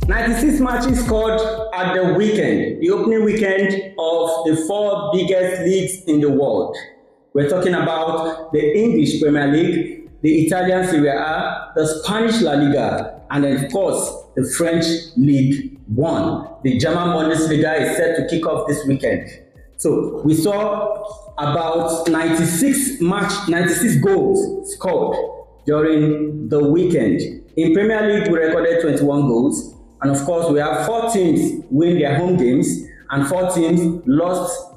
96 matches scored at the weekend, the opening weekend of the four biggest leagues in the world. We're talking about the English Premier League, the Italian Serie A, the Spanish La Liga, and then of course the French League 1. The German Bundesliga is set to kick off this weekend. So we saw about 96 goals scored during the weekend. In Premier League, we recorded 21 goals. And of course, we have 4 teams win their home games and 4 teams lost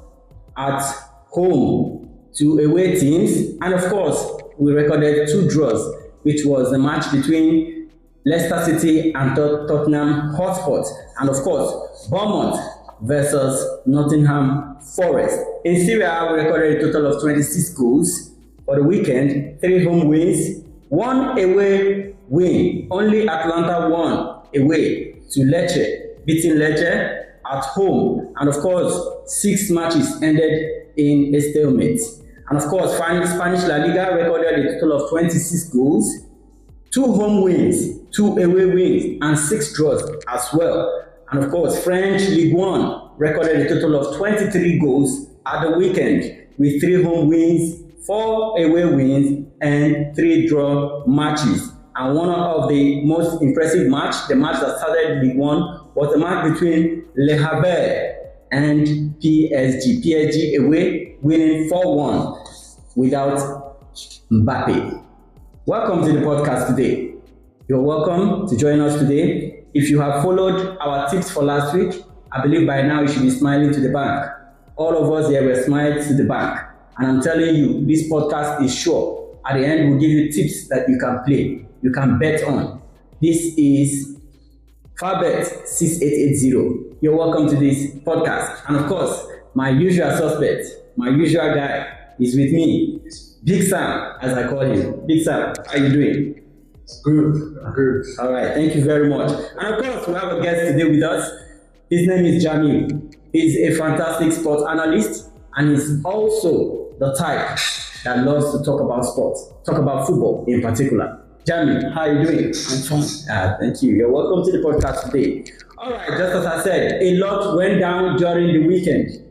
at home to away teams. And of course, we recorded 2 draws, which was the match between Leicester City and Tottenham Hotspur. And of course, Bournemouth versus Nottingham Forest. In Serie A, we recorded a total of 26 goals for the weekend, 3 home wins, 1 away win. Only Atalanta won away to Lecce, beating Lecce at home. And of course, 6 matches ended in a stalemate. And of course, Spanish La Liga recorded a total of 26 goals, 2 home wins, 2 away wins, and 6 draws as well. And of course, French League 1 recorded a total of 23 goals at the weekend with 3 home wins, 4 away wins, and 3 draw matches. And one of the most impressive match, the match that started League 1, was the match between Le Havre and PSG. PSG away, winning 4-1 without Mbappe. Welcome to the podcast today. You're welcome to join us today. If you have followed our tips for last week, I believe by now you should be smiling to the bank. All of us here were smiling to the bank. And I'm telling you, this podcast is sure. At the end, we'll give you tips that you can play, you can bet on. This is Fabet 6880. You're welcome to this podcast. And of course, my usual suspect, my usual guy is with me. Big Sam, as I call him. Big Sam, how are you doing? Good. All right, thank you very much. And of course, we have a guest today with us. His name is Jamil. He's a fantastic sports analyst, and he's also the type that loves to talk about sports, talk about football in particular. Jamil, how are you doing? I'm fine. Thank you. You're welcome to the podcast today. All right, just as I said, a lot went down during the weekend.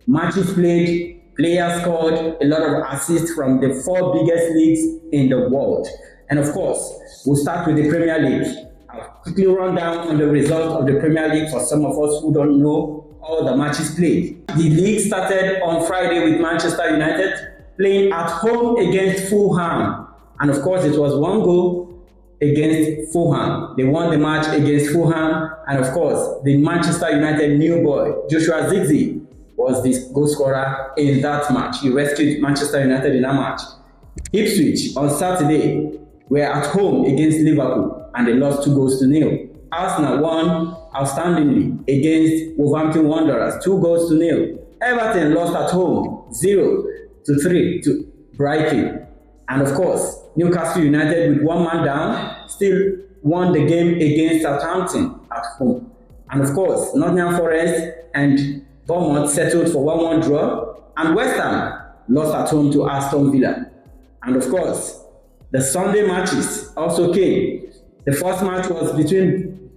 Matches played, players scored, a lot of assists from the 4 biggest leagues in the world. And of course, we'll start with the Premier League. I'll quickly run down on the result of the Premier League for some of us who don't know all the matches played. The league started on Friday with Manchester United playing at home against Fulham. And of course, it was 1 goal against Fulham. They won the match against Fulham. And of course, the Manchester United new boy, Joshua Zirkzee, was the goal scorer in that match. He rescued Manchester United in that match. Ipswich on Saturday were at home against Liverpool and they lost 2-0. Arsenal won outstandingly against Wolverhampton Wanderers, 2-0. Everton lost at home 0-3 to Brighton. And of course, Newcastle United with 1 man down still won the game against Southampton at home. And of course, Nottingham Forest and Bournemouth settled for 1-1 draw. And West Ham lost at home to Aston Villa. And of course, the Sunday matches also came. The first match was between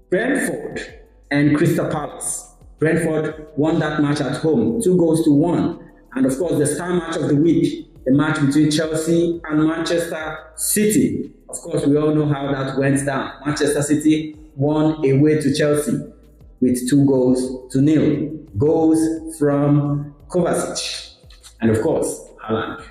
Brentford and Crystal Palace. Brentford won that match at home, 2-1. And of course, the star match of the week, the match between Chelsea and Manchester City. Of course, we all know how that went down. Manchester City won away to Chelsea with 2-0. Goals from Kovacic. And of course, Haaland.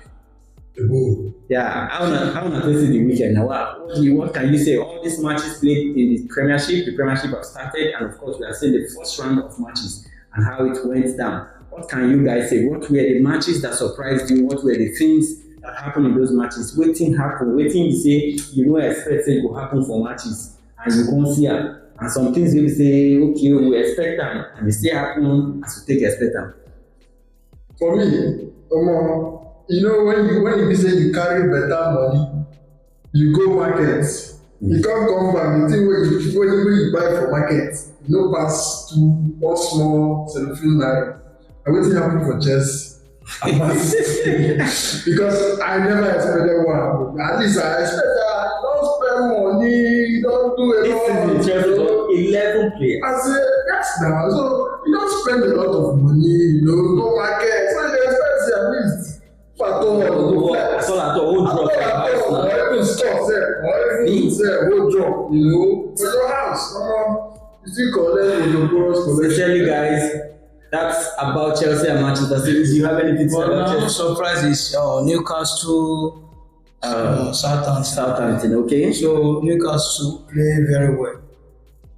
Yeah, I want to see the weekend now. What can you say? All these matches played in the Premiership have started, and of course, we are seeing the first round of matches and how it went down. What can you guys say? What were the matches that surprised you? What were the things that happened in those matches? Waiting you say you don't expect it will happen for matches, and you can't see it. And some things you say, okay, we expect them, and they still happen as we expect them. For me, you know, when you say you carry better money, you go markets. You can't come back. The thing when you buy for market, you know, pass to one small cellophane naira. And what happened for chess? Because I never expected one. At least I expected don't spend money, don't do a This lot. is Chelsea got 11 players. I say, yes now, so you don't spend a lot of money, go market, so you expect at least for all. That's all I thought. Whole drop. Or even stocks there, or even whole drop, for your house. You still collect with your borrowers collection. Especially guys, that's about Chelsea and Manchester City. Do you have anything to say about Chelsea? No surprise is Newcastle, Southampton, okay. So Newcastle play very well.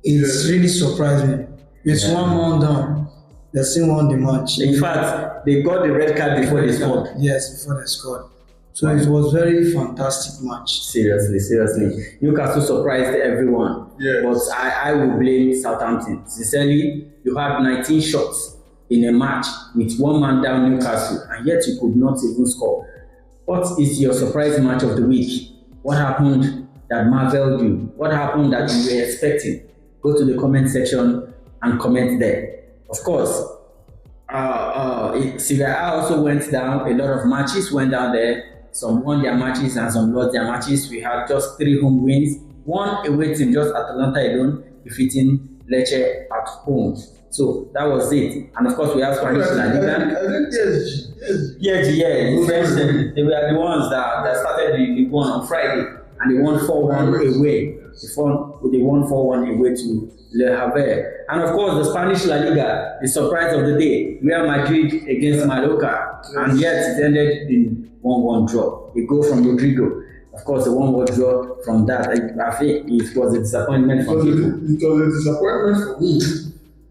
It's really surprising. It's 1-1 down. They still won the match. In fact, they got the red card before they scored. Yes, before they scored. So it was very fantastic match. Seriously. Newcastle surprised everyone. Yes. But I will blame Southampton. Sincerely, you had 19 shots in a match with one man down Newcastle, and yet you could not even score. What is your surprise match of the week? What happened that marveled you? What happened that you were expecting? Go to the comment section and comment there. Of course, Serie A also went down. A lot of matches went down there. Some won their matches and some lost their matches. We had just 3 home wins. One away team, just Atalanta alone, defeating Lecce at home. So that was it. And of course, we have Spanish La Liga. I think PSG. The French, they were the ones that started the League One on Friday, and they won 4-1 away. They won 4-1 away to Le Havre. And of course, the Spanish La Liga, the surprise of the day, Real Madrid against Mallorca, and yet it ended in 1-1 draw. A goal from Rodrigo. Of course, a 1-1 draw from that. I think it was a disappointment for people. It was a disappointment for me.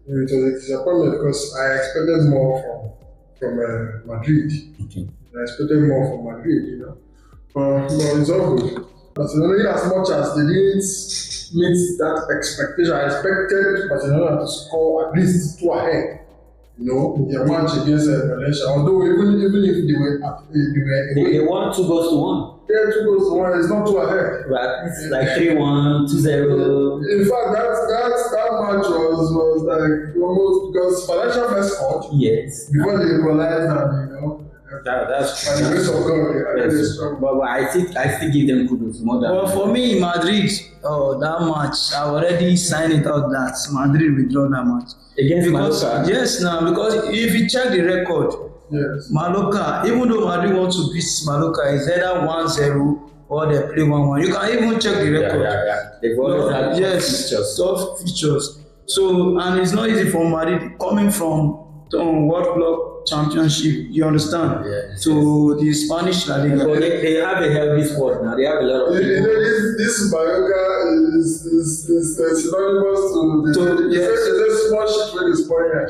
It was a disappointment because I expected more from Madrid. Okay. I expected more from Madrid, But it's all good. Barcelona, as much as they didn't meet that expectation, I expected Barcelona to score at least 2 ahead. In their match against Valencia. Although even if they were They won 2-1. Yeah, 2-1. It's not 2 ahead. Right, it's like 3-1, 2-0. In fact, that match was like almost because Valencia first scored. Yes. Before they equalized, and That's and the grace of God, yes. But I still give them kudos more than. Well, for me, Madrid, that match, I already signed it out that Madrid withdraw that match. Against Mallorca? Yes, now, because if you check the record, yes. Mallorca, even though Madrid wants to beat Mallorca, it's either 1-0 or they play 1-1. You can even check the record. Yeah. They've always had tough features. So, and it's not easy for Madrid coming from World Club Championship, you understand? Yeah. So the Spanish La Liga. But they have a healthy squad now. They have a lot of people. This Mallorca is synonymous to the small shit with the spoiler.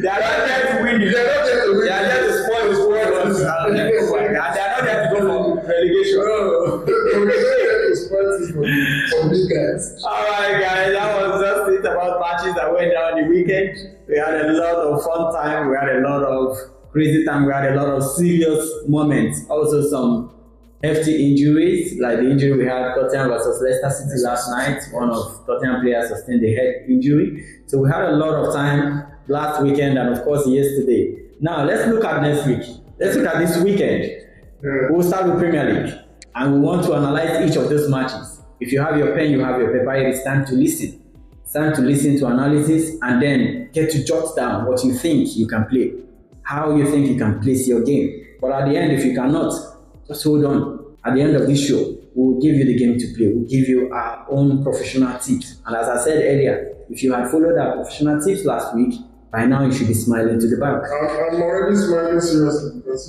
They are not there to win. They are there to spoil the squad. And they are not there to go for relegation. For these guys. Alright guys, that was just it about matches that went down the weekend. We had a lot of fun time, we had a lot of crazy time, we had a lot of serious moments. Also some hefty injuries, like the injury we had Tottenham versus Leicester City last night. One of Tottenham players sustained a head injury. So we had a lot of time last weekend and of course yesterday. Now let's look at next week. Let's look at this weekend. We'll start with Premier League. And we want to analyze each of those matches. If you have your pen, you have your paper, it is time to listen. It's time to listen to analysis and then get to jot down what you think you can play, how you think you can place your game. But at the end, if you cannot, just hold on. At the end of this show, we'll give you the game to play. We'll give you our own professional tips. And as I said earlier, if you had followed our professional tips last week, by now you should be smiling to the bank. I'm already smiling seriously because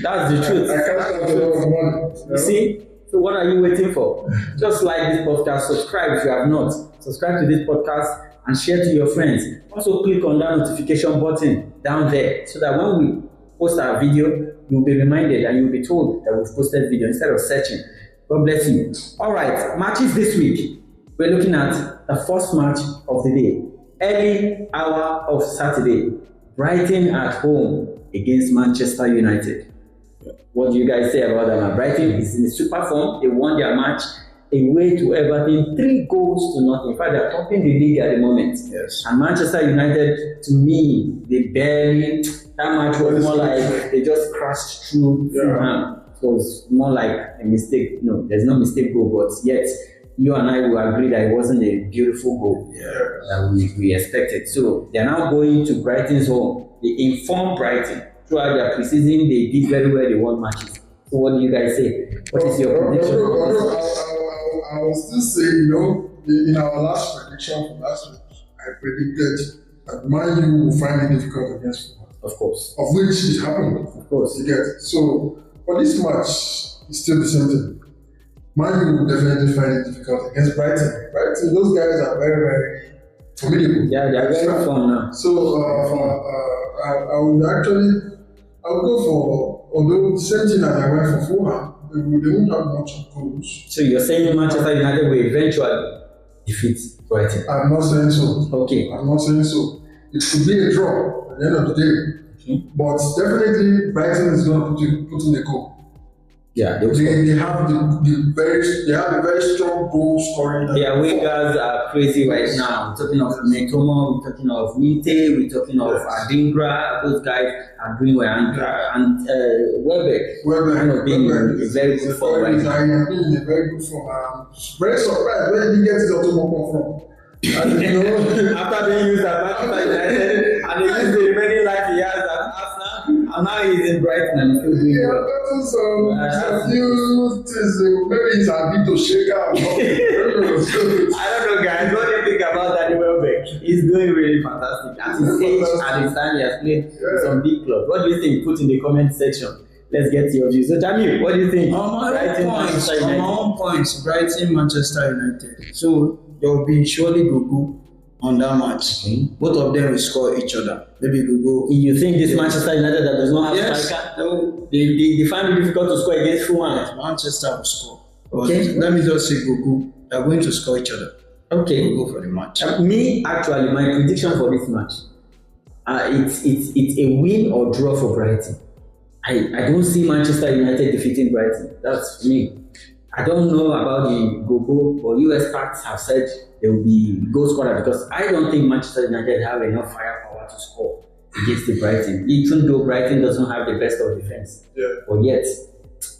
that's the truth. I can't have a lot of money. You see? So what are you waiting for? Just like this podcast, subscribe if you have not. Subscribe to this podcast and share to your friends. Also click on that notification button down there so that when we post our video, you'll be reminded and you'll be told that we've posted video instead of searching. God bless you. Alright, matches this week. We're looking at the first match of the day. Early hour of Saturday, Brighton at home against Manchester United. What do you guys say about that? Brighton is in super form. They won their match away to Everton, 3 goals to nothing. In fact, they're topping the league at the moment. Yes. And Manchester United, to me, that match was more like they just crashed through Fulham. It was more like a mistake. No, there's no mistake goal, but yet you and I will agree that it wasn't a beautiful goal that we expected. So they are now going to Brighton's home. They informed Brighton throughout their preseason. They did very well. They won matches. So what do you guys say? What is your prediction? I will still say, in our last prediction from last week, I predicted that Man U will find it difficult against Fulham. Of course. Of which it happened. Of course. You get it. So for this match, it's still the same thing. Man U will definitely find it difficult against Brighton. Brighton, those guys are very, very formidable. Yeah, they are very fun now. So I would go for, although the same thing as I went for Fulham, they won't have much of goals. So you're saying Manchester United will eventually defeat Brighton? I'm not saying so. Okay. I'm not saying so. It could be a draw at the end of the day. Okay. But definitely Brighton is going to put in a goal. Yeah, they have a very strong goal scoring. Their wingers are crazy right now. We're talking of Metomo, we're talking of Nite, we're talking of Adingra. Those guys are doing well. And Welbeck kind of being in a very good form right now. I'm being in a very good form. I'm very surprised where did he get his automotive from? After being used at Manchester United and they used the remaining life he has at Arsenal, and now he's in Brighton and he's still doing well. A few things, maybe he's a bit to shake out. I don't know, guys. What do you think about Danny Welbeck? He's doing really fantastic. At his age and his time, he has played in some big clubs. What do you think? Put in the comment section. Let's get your views. So, Jamil, what do you think? On my own points, Brighton, Manchester United. So there will be surely Gugu on that match. Okay. Both of them will score each other. Maybe Gugu. You think this Manchester United that does not have striker? They find it difficult to score against Fulham. Manchester will score. Okay. Let me just say Gugu. They are going to score each other. Okay. Gugu for the match. Me, actually, my prediction for this match, it's a win or draw for Brighton. I don't see Manchester United defeating Brighton. That's me. I don't know about the Gogo, but US facts have said there will be goal scorer because I don't think Manchester United have enough firepower to score against the Brighton. Even though Brighton doesn't have the best of defense, but yet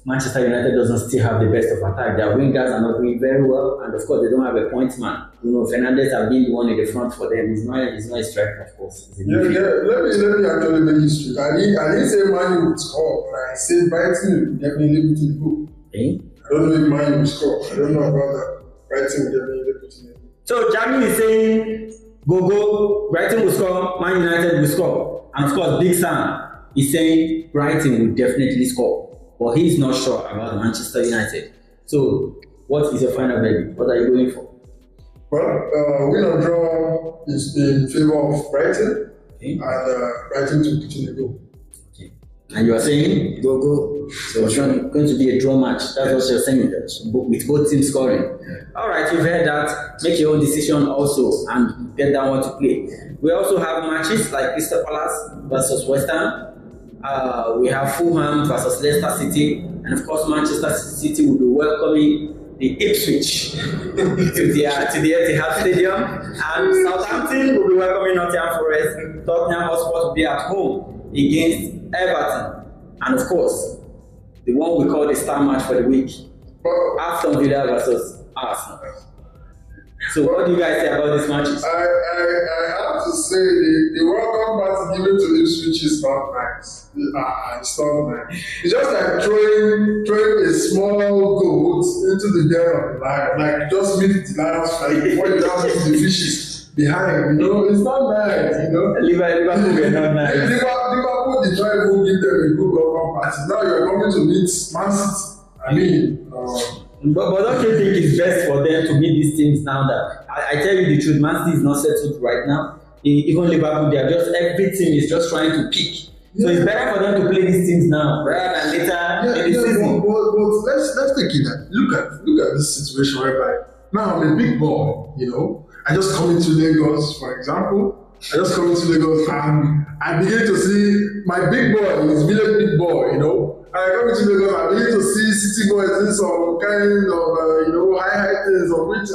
Manchester United doesn't still have the best of attack. Their wingers are not doing very well, and of course they don't have a point man. Fernandes have been the one in the front for them. He's not a striker, of course. Let me actually make history. I didn't say Man U would score, but I said Brighton will definitely put in the goal. Okay. I don't know if Man U will score. I don't know about that. Brighton will definitely put in the goal. So Jamie is saying go, Brighton will score, Man United will score. And of course Big Sam is saying Brighton will definitely score. But he's not sure about Manchester United. So what is your final verdict? What are you going for? Well, win or draw is in favor of Brighton, okay, and Brighton to put in the goal. Okay. And you are saying go. So it's going to be a draw match. That's what you're saying, with both teams scoring. All right, you've heard that. Make your own decision also and get that one to play. We also have matches like Crystal Palace versus West Ham. We have Fulham versus Leicester City, and of course Manchester City will be welcoming the Ipswich to the Etihad Stadium, and Southampton will be welcoming Nottingham Forest. Tottenham Hotspur will be at home against Everton, and of course the one we call the star match for the week, Aston Villa versus Arsenal. So what do you guys say about these matches? I have to say the welcome party given to Ipswich is not nice. It's not nice. It's just like throwing a small goat into the den of the lion. Like just meet the lions like before you have the fishes behind. It's not nice. Liverpool were not nice. Liverpool did not even give them a good welcome party. Now you're coming to meet Man City. But don't you think it's best for them to meet these teams now that I tell you the truth, Man City is not settled right now. Even Liverpool, every team is just trying to pick. So it's better for them to play these teams now rather than later in the season. But let's take it that look at this situation whereby now I'm a big boy, I just come into Lagos, for example, I just come into Lagos and I begin to see my big boy, his village big boy, you know. And I come into Lagos and I begin to see city boys doing some kind of, high things of which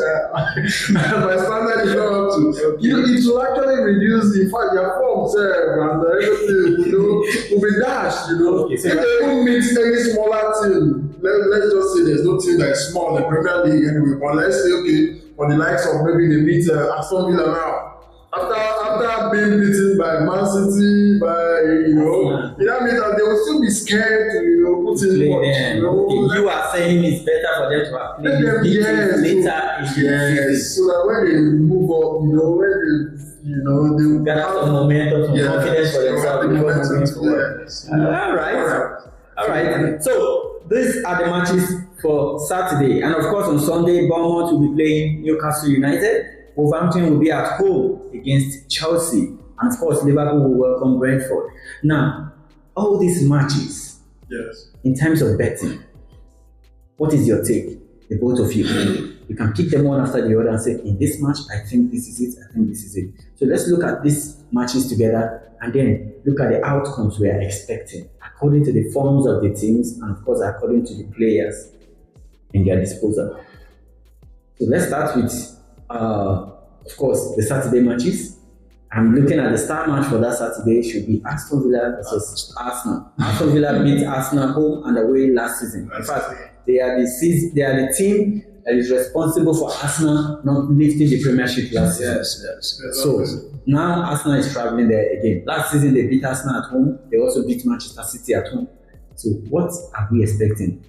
my standard is not up to. You know, it will actually reduce, in fact, their form, and everything, will be dashed, Okay, so if they even meet any smaller team, let's just say there's no team that is small in the Premier League anyway, but let's say, okay, for the likes of maybe they meet Aston Villa now. After being beaten by Man City, that means that they will still be scared to, put in much. You are saying it's better for them to have played later. So that when they move up, when they will gather some momentum, some confidence for themselves before moving forward. All right. So these are the matches for Saturday, and of course on Sunday, Bournemouth will be playing Newcastle United. Wolverhampton will be at home against Chelsea, and of course Liverpool will welcome Brentford. Now, all these matches, in terms of betting, what is your take, the both of you? You can pick them one after the other and say, in this match, I think this is it, I think this is it. So let's look at these matches together and then look at the outcomes we are expecting according to the forms of the teams and of course according to the players in their disposal. So let's start with of course, the Saturday matches. I'm looking at the star match for that Saturday. Should be Aston Villa versus Arsenal. Aston Villa beat Arsenal home and away last season. In fact, they are the team that is responsible for Arsenal not lifting the Premiership last season. Yes. So now Arsenal is traveling there again. Last season they beat Arsenal at home. They also beat Manchester City at home. So what are we expecting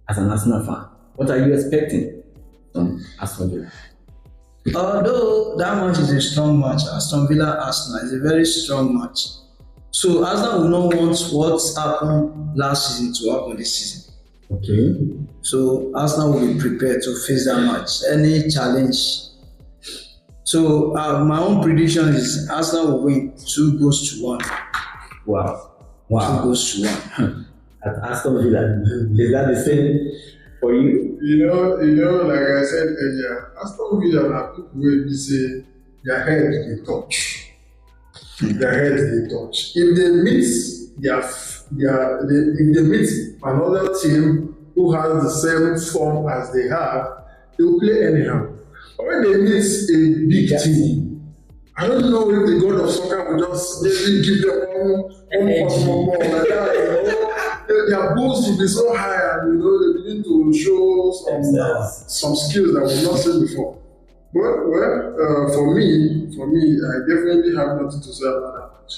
as an Arsenal fan? What are you expecting from Aston Villa? Although that match is a strong match, Aston Villa Arsenal is a very strong match. So Arsenal will not want what happened last season to happen this season. Okay. So Arsenal will be prepared to face that match, any challenge. So my own prediction is Arsenal will win 2-1. Wow. 2-1. At Aston Villa. Is that the same for you? Like I said earlier, Aston Villa are people will say their head they touch. Their head they touch. If they meet if they meet another team who has the same form as they have, they will play anyhow. But when they meet a big team, I don't know if the god of soccer will just give them one ball like that, Their boosts will be so high, and they begin to show some skills that we've not seen before. But for me, I definitely have nothing to say about that match.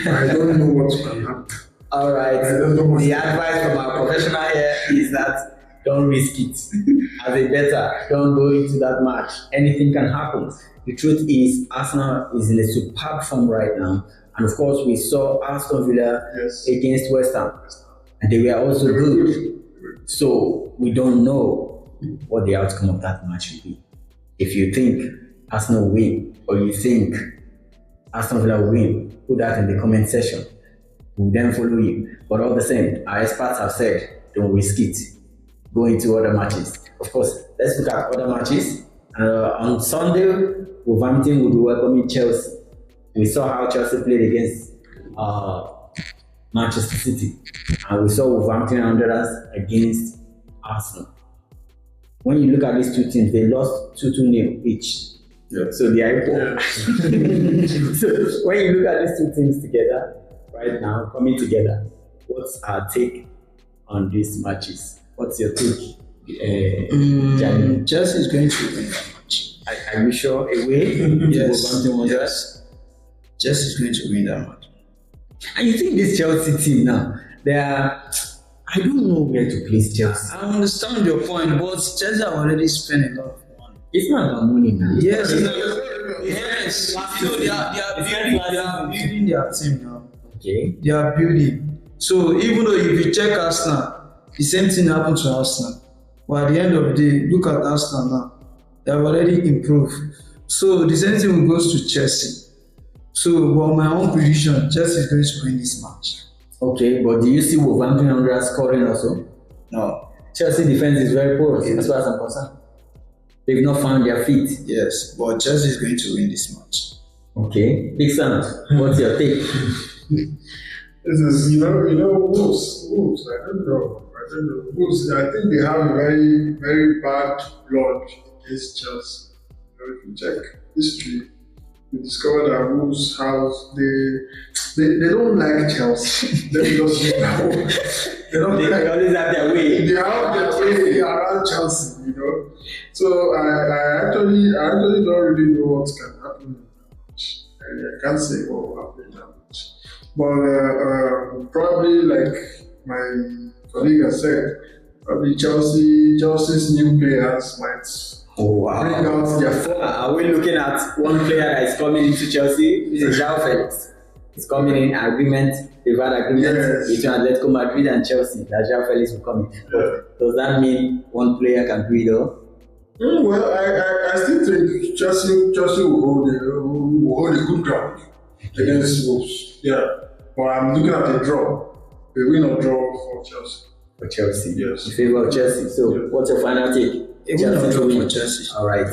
I don't know what can happen. All right. The advice from our professional here is that don't risk it. As a bettor, don't go into that match. Anything can happen. The truth is, Arsenal is in a superb form right now, and of course, we saw Aston Villa against West Ham. And they were also good. So we don't know what the outcome of that match will be. If you think Arsenal will win or you think Aston Villa will win, put that in the comment section. We'll then follow you. But all the same, our experts have said, don't risk it. Go into other matches. Of course, let's look at other matches. On Sunday, Wolverhampton will be welcoming Chelsea. We saw how Chelsea played against Manchester City, and we saw Wolverhampton Wanderers against Arsenal. When you look at these two teams, they lost 2-0 each. So they are equal. So when you look at these two teams together, right now, coming together, what's our take on these matches? What's your take? Chelsea is going to win that match. Are you sure? Away? Yes. Chelsea is going to win that match. And you think this Chelsea team now, I don't know where to place Chelsea. I understand your point, but Chelsea have already spent a lot of money. It's not about money now. Yes. They are building their team now. Okay. They are building. So even though if you check Arsenal, the same thing happened to Arsenal. But at the end of the day, look at Arsenal now. They have already improved. So the same thing goes to Chelsea. So, my own prediction, Chelsea is going to win this match. Okay, but do you see Wolverhampton Wanderers scoring also? No. Chelsea defense is very poor, as far as I'm concerned. They've not found their feet. Yes, but Chelsea is going to win this match. Okay, Big Sam, what's your take? This is, Wolves. I don't know. Wolves, I think they have a very, very bad blood against Chelsea. If you check history, you discover that Wolves have, they don't like Chelsea. Let me just say that one. They don't They like, always have their way. they have their way around Chelsea, So I actually don't really know what can happen in that match. I can't say what will happen in that match. But probably like my colleague has said, probably Chelsea's new players might bring out their form. Are we looking at one player that is coming into Chelsea? This is João Felix. He's coming in agreement. They've had agreement between Atletico Madrid and Chelsea that João Felix will come in. But does that mean one player can do it all? Well, I still think Chelsea will hold a good ground against Wolves. Yeah. But I'm looking at a draw. A win or draw for Chelsea. For Chelsea? Yes. In favor of Chelsea. So, what's your final take? A win or draw for Chelsea. All right.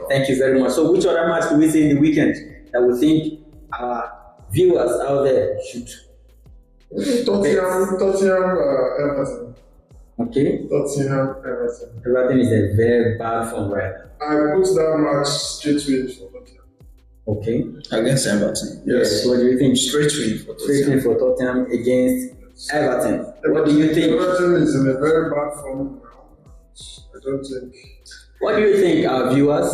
Thank you very much. So, which other match do we see in the weekend that we think our viewers out there should? Tottenham, Everton. Okay. Tottenham, Everton. Everton is a very bad form right now. I put that match straight win for Tottenham. Okay. Against Everton. Yes. What do you think? Straight win for Tottenham. Straight win for Tottenham against Everton. What do you think? Everton is in a very bad form now. I don't think. What do you think, our viewers,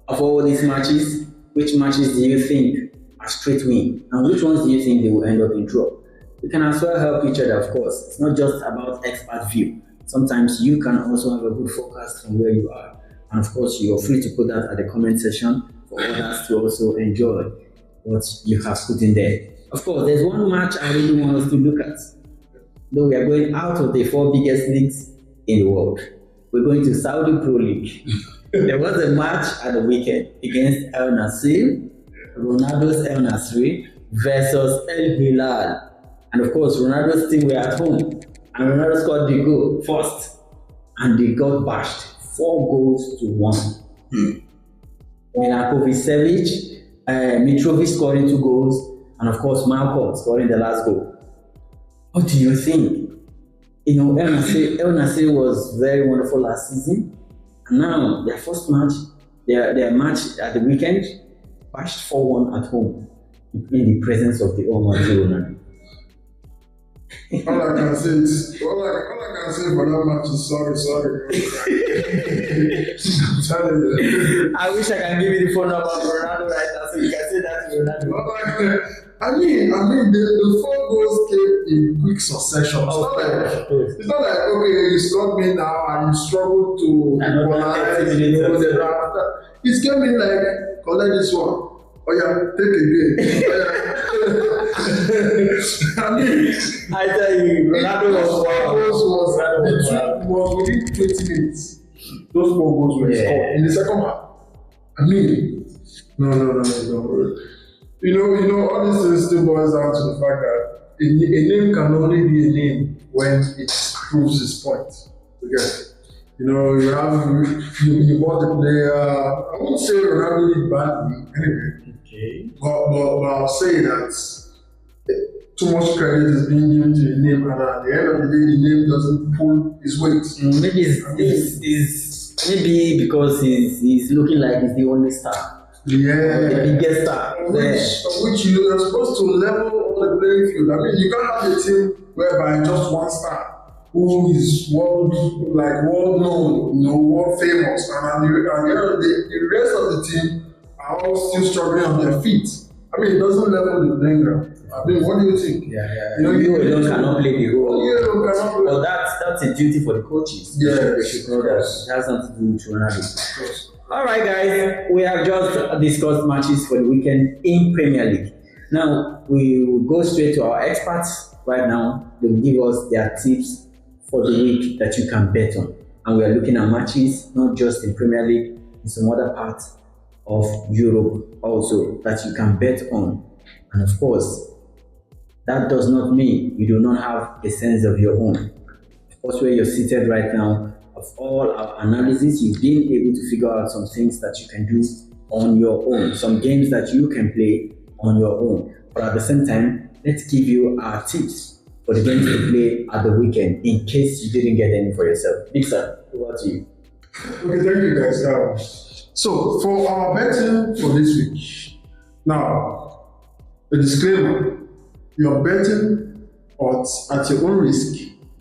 of all these matches? Which matches do you think are straight win? And which ones do you think they will end up in draw? We can as well help each other, of course. It's not just about expert view. Sometimes you can also have a good forecast from where you are. And of course, you're free to put that at the comment section for others to also enjoy what you have put in there. Of course, there's one match I really want us to look at. Though we are going out of the 4 biggest leagues in the world. We're going to Saudi Pro League. There was a match at the weekend against El Nasir, Ronaldo's El Nasir versus El Hilal. And of course, Ronaldo's team were at home. And Ronaldo scored the goal first. And they got bashed 4-1. Milankovic-Savic, Mitrovic scoring 2 goals. And of course, Malcolm scoring the last goal. What do you think? El Nasir was very wonderful last season. And now, their first match, their match at the weekend, bashed 4-1 at home in the presence of the almighty Ronaldo. All I can say for that match is sorry. I'm telling you. I wish I can give you the phone number of Ronaldo right now so you can say that to Ronaldo. I mean, the 4 goals came in quick succession. It's not like okay, you scored me now and you struggle to equalize. It came in like collect this one. Oh yeah, take again. I tell you, Ronaldo was within 20 minutes. Those 4 goals were scored in the second half. I mean, no. You know, all these things still boils down to the fact that a name can only be a name when it proves its point. Okay. You bought the player. I won't say Ronaldo did badly anyway. Okay. But I'll say that too much credit is being given to the name, and at the end of the day, the name doesn't pull his weight. Maybe because he's looking like he's the only star. Yeah, the biggest star. Which you're supposed to level the playing field. I mean, you can't have a team whereby just one star who is world known, world famous, and at the end of the day, the rest of the team are all still struggling on their feet. I mean, it doesn't level the playing ground. I mean, what do you think? Yeah. You alone cannot play the role. But that's a duty for the coaches. Yeah, they should know that. It has nothing to do with Ronaldo. All right, guys, we have just discussed matches for the weekend in Premier League. Now, we will go straight to our experts right now. They will give us their tips for the week that you can bet on. And we are looking at matches, not just in Premier League, in some other parts of Europe also that you can bet on. And of course, that does not mean you do not have a sense of your own. Of course, where you're seated right now, of all our analysis, you've been able to figure out some things that you can do on your own. Some games that you can play on your own. But at the same time, let's give you our tips for the games to play at the weekend in case you didn't get any for yourself. Big sir, over to you. Okay, thank you guys. So for our betting for this week, now a disclaimer: you're betting at your own risk.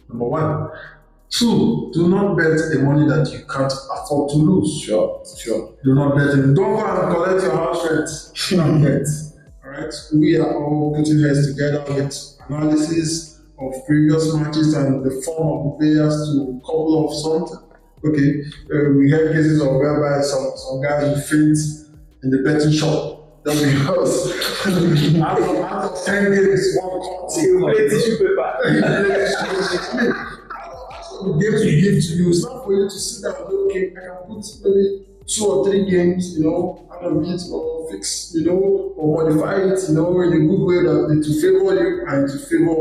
Number one. Two, do not bet the money that you can't afford to lose. Sure. Do not bet it. Don't go and collect your house rent. Do not bet. Alright? We are all putting heads together with analysis of previous matches and the form of the players to couple of something. Okay. We had cases of whereby some guys will faint in the betting shop. That's because out of 10 games, one comes. You play tissue paper. The games we give to you, it's not for you to sit down and say, okay, I can put maybe 2 or 3 games, out of it, or fix, or modify it, in a good way that to favor you and to favor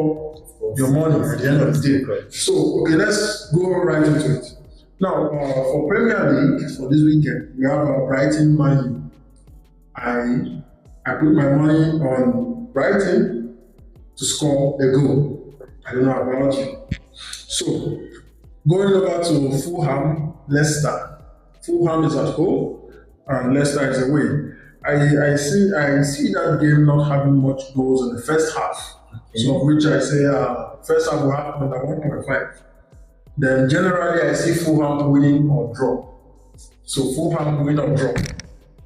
your money at the end of the day. So, okay, let's go right into it. Now, for Premier League, for this weekend, we have Brighton Man U. I put my money on Brighton to score a goal. I don't know about you. So, going over to Fulham, Leicester. Fulham is at home and Leicester is away. I see that game not having much goals in the first half. Okay. So of which I say first half will have under 1.5. Then generally I see Fulham winning or draw. So Fulham win or draw.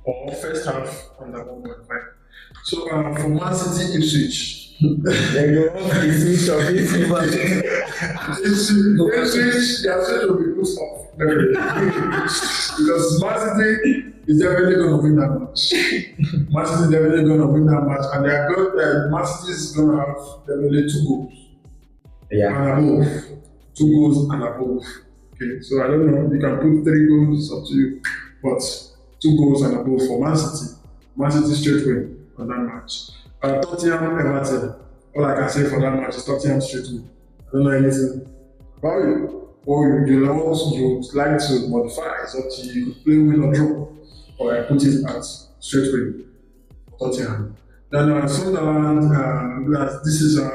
Or first half under 1.5. So for Man City, Ipswich. Then you want to switch of it. Ipswich, they are going to be put off. Because Man City is definitely going to win that match. Man City is definitely going to win that match, and they are good. Man City is going to have definitely 2 goals. Yeah. And above. 2 goals and above. Okay, so I don't know. You can put 3 goals, up to you, but 2 goals and above for Man City. Man City straight win on that match. Tottenham, Everton. All I can say for that match is Tottenham straight win. I don't know anything about you. Or you like to modify. It's up to you. You could play win or draw. Or I put it at straight win for Tottenham. Then Sunderland, this is a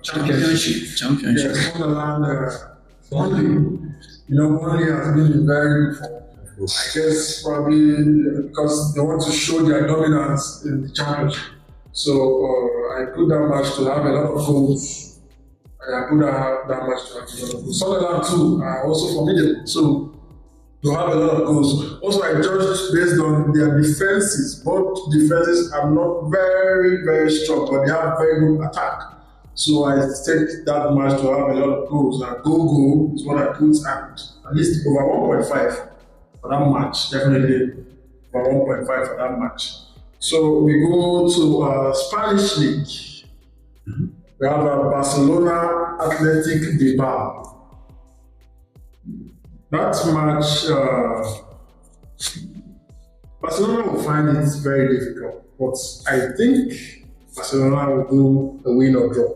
championship. Yeah, Sunderland, Burnley. Burnley has been in very good form. I guess probably because they want to show their dominance in the championship. So I put that match to have a lot of goals. I put that match to have a lot of goals. Sunderland too are also formidable. So to have a lot of goals. Also, I judged based on their defenses. Both defenses are not very, very strong, but they have very good attack. So I take that match to have a lot of goals. And goal is what I put at least over 1.5 for that match. Definitely over 1.5 for that match. So we go to Spanish League. Mm-hmm. We have Barcelona Athletic Bilbao. That match, Barcelona will find it very difficult, but I think Barcelona will do a win or draw.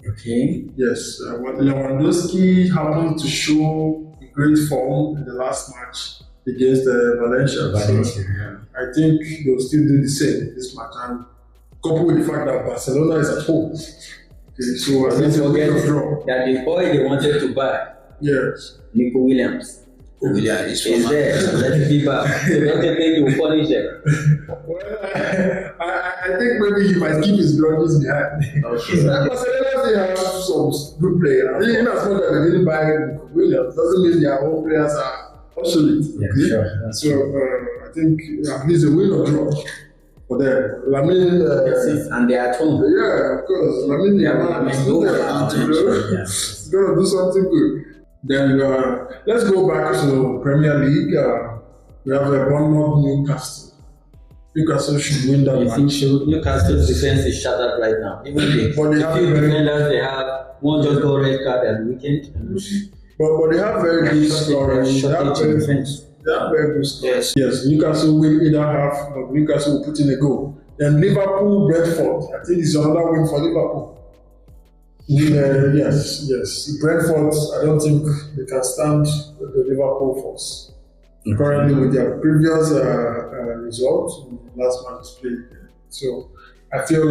Okay. Yes, Lewandowski happened to show great form in the last match against Valencia. Yeah. I think they'll still do the same this match, and coupled with the fact that Barcelona is at home. Okay, so I think don't forget that the boy they wanted to buy, yes, Nico Williams, is there. Let's be back. So don't think he will punish them. Well, I think maybe he might keep his grudges behind. Okay. Barcelona they have some good players. Even as much as they didn't buy Nico Williams, doesn't mean their own players are obsolete. Yeah, okay? sure. So I think at least a win or draw for them. I mean, and they are at home. yeah, of course. I mean, it's gonna do something good. Then let's go back to Premier League. We have a Bournemouth Newcastle. Newcastle should win that match. Newcastle's defense is shattered right now. Even the few defenders they have, one just got red card at the weekend. But they have very good scoring. They have very good scoring. Yes, Newcastle will either half, but Newcastle will put in a goal. Then Liverpool, Brentford. I think it's another win for Liverpool. Yes. Brentford, I don't think they can stand the Liverpool force. currently with their previous results last match played. So I feel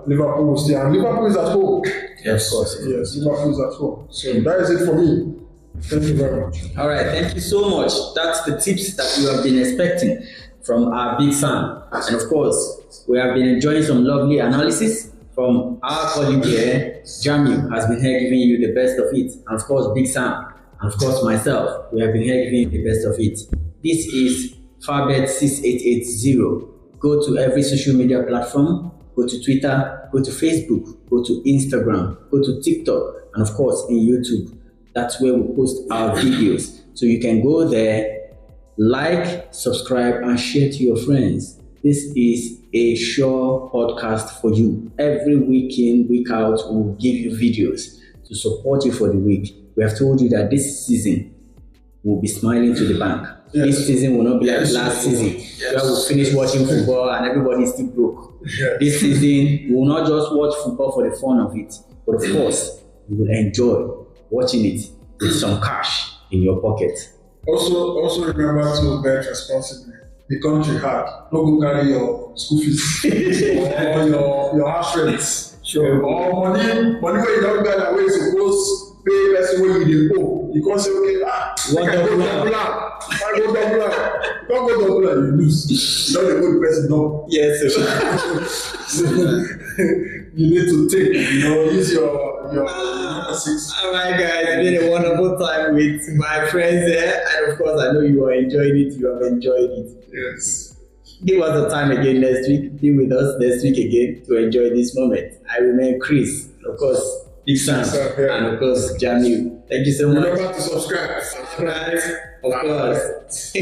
Liverpool will stay, and Liverpool is at home. Yes, of course. Yes, Liverpool is at home. So that is it for me. Thank you very much. All right, thank you so much. That's the tips that you have been expecting from our big Sam. And of course, we have been enjoying some lovely analysis from our colleague here. Jamil has been here giving you the best of it. And of course, Big Sam. And of course, myself. We have been here giving you the best of it. This is Farbet6880. Go to every social media platform. Go to Twitter. Go to Facebook. Go to Instagram. Go to TikTok. And of course, in YouTube. That's where we post our videos. So you can go there, like, subscribe, and share to your friends. This is a sure podcast for you. Every week in, week out, we'll give you videos to support you for the week. We have told you that this season we'll be smiling to the bank. Yes. This season will not be like last season, where we'll finish watching football and everybody is still broke. Yes. This season, we will not just watch football for the fun of it, but of course, you will enjoy watching it with some cash in your pocket. Also remember to bet responsibly. The country hard. Don't go carry your school fees or your house rents. Sure. Or money where you don't get that way supposed pay person when you dey owe. You can't say okay, I go double up. You can't go double up, you lose. You don't dey owe the person no. Yes, sir. So you need to take, use your number 6. All right, guys, it's been a wonderful time with my friends here, and of course, I know you are enjoying it. You have enjoyed it. Yes. Give us the time again next week. Be with us next week again to enjoy this moment. I remain Chris, of course, Big Sam, and of course, Jamil. Thank you so much. Remember to subscribe. Of course.